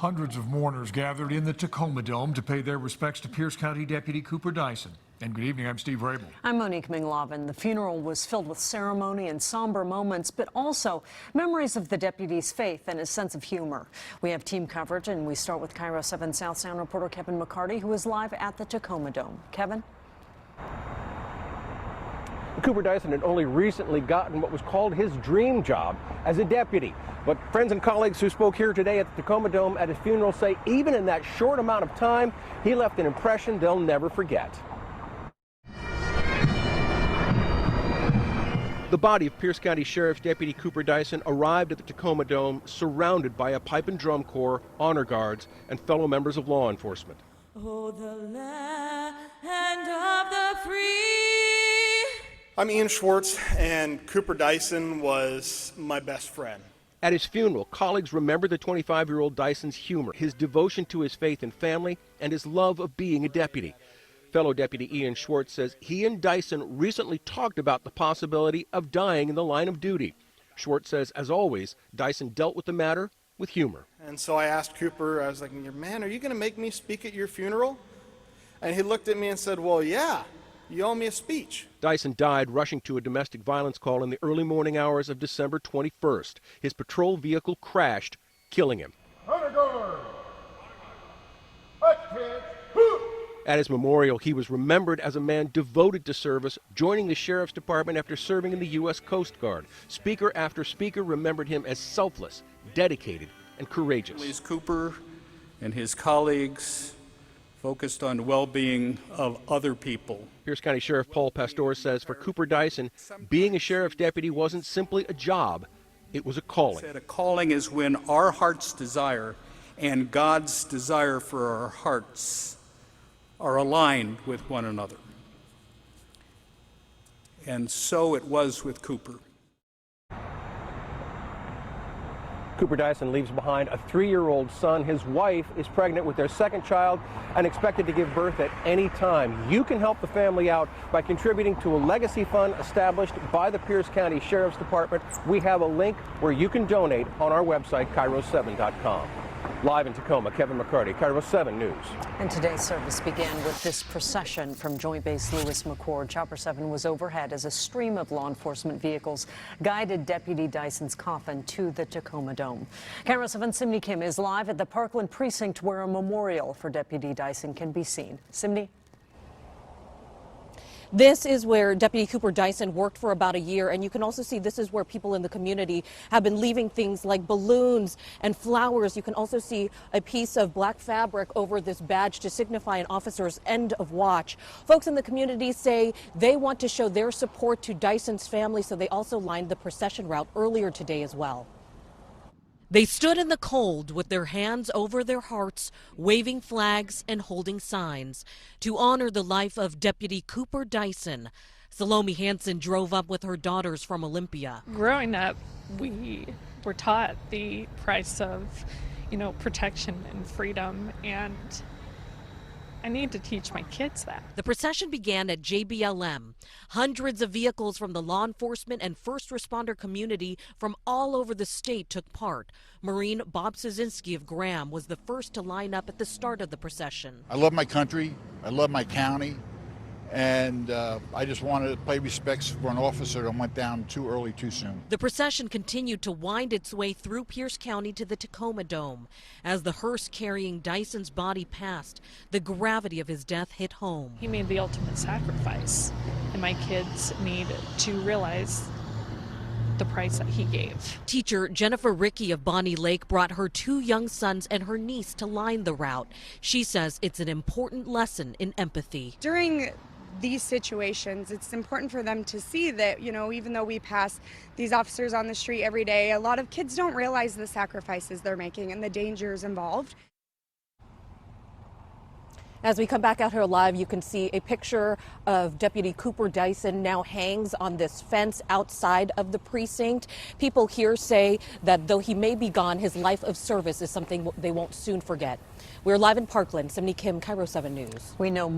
Hundreds of mourners gathered in the Tacoma Dome to pay their respects to Pierce County Deputy Cooper Dyson. And good evening, I'm Steve Rabel. I'm Monique Minglavin. The funeral was filled with ceremony and somber moments, but also memories of the deputy's faith and his sense of humor. We have team coverage, and we start with KIRO 7 South Sound reporter Kevin McCarty, who is live at the Tacoma Dome. Kevin? Cooper Dyson had only recently gotten what was called his dream job as a deputy. But friends and colleagues who spoke here today at the Tacoma Dome at his funeral say even in that short amount of time, he left an impression they'll never forget. The body of Pierce County Sheriff's Deputy Cooper Dyson arrived at the Tacoma Dome surrounded by a pipe and drum corps, honor guards, and fellow members of law enforcement. Oh, the land of the free. I'm Ian Schwartz, and Cooper Dyson was my best friend. At his funeral, colleagues remembered the 25-year-old Dyson's humor, his devotion to his faith and family, and his love of being a deputy. Fellow Deputy Ian Schwartz says he and Dyson recently talked about the possibility of dying in the line of duty. Schwartz says, as always, Dyson dealt with the matter with humor. And so I asked Cooper, I was like, man, are you going to make me speak at your funeral? And he looked at me and said, well, yeah, you owe me a speech. Dyson died rushing to a domestic violence call in the early morning hours of December 21st. His patrol vehicle crashed, killing him. At his memorial, he was remembered as a man devoted to service, joining the Sheriff's Department after serving in the U.S. Coast Guard. Speaker after speaker remembered him as selfless, dedicated, and courageous. Cooper and his colleagues focused on the well-being of other people. Pierce County Sheriff Paul Pastor says for Cooper Dyson, being a sheriff's deputy wasn't simply a job, it was a calling. A calling is when our heart's desire and God's desire for our hearts are aligned with one another. And so it was with Cooper. Cooper Dyson leaves behind a 3-year-old son. His wife is pregnant with their second child and expected to give birth at any time. You can help the family out by contributing to a legacy fund established by the Pierce County Sheriff's Department. We have a link where you can donate on our website, KIRO7.com. Live in Tacoma, Kevin McCarty, KIRO 7 News. And today's service began with this procession from Joint Base Lewis McChord. Chopper 7 was overhead as a stream of law enforcement vehicles guided Deputy Dyson's coffin to the Tacoma Dome. KIRO 7's Simney Kim is live at the Parkland precinct where a memorial for Deputy Dyson can be seen. Simney? This is where Deputy Cooper Dyson worked for about a year, and you can also see this is where people in the community have been leaving things like balloons and flowers. You can also see a piece of black fabric over this badge to signify an officer's end of watch. Folks in the community say they want to show their support to Dyson's family, so they also lined the procession route earlier today as well. They stood in the cold with their hands over their hearts, waving flags and holding signs to honor the life of Deputy Cooper Dyson. Salome Hansen drove up with her daughters from Olympia. Growing up, we were taught the price of, protection and freedom, and I need to teach my kids that. The procession began at JBLM. Hundreds of vehicles from the law enforcement and first responder community from all over the state took part. Marine Bob Szynski of Graham was the first to line up at the start of the procession. I love my country, I love my county, and I just wanted to pay respects for an officer that went down too early, too soon. The procession continued to wind its way through Pierce County to the Tacoma Dome. As the hearse carrying Dyson's body passed, the gravity of his death hit home. He made the ultimate sacrifice, and my kids need to realize the price that he gave. Teacher Jennifer Rickey of Bonnie Lake brought her 2 young sons and her niece to line the route. She says it's an important lesson in empathy. During these situations, it's important for them to see that, even though we pass these officers on the street every day, a lot of kids don't realize the sacrifices they're making and the dangers involved. As we come back out here live, you can see a picture of Deputy Cooper Dyson now hangs on this fence outside of the precinct. People here say that though he may be gone, his life of service is something they won't soon forget. We're live in Parkland. Simney Kim, KIRO 7 News. We know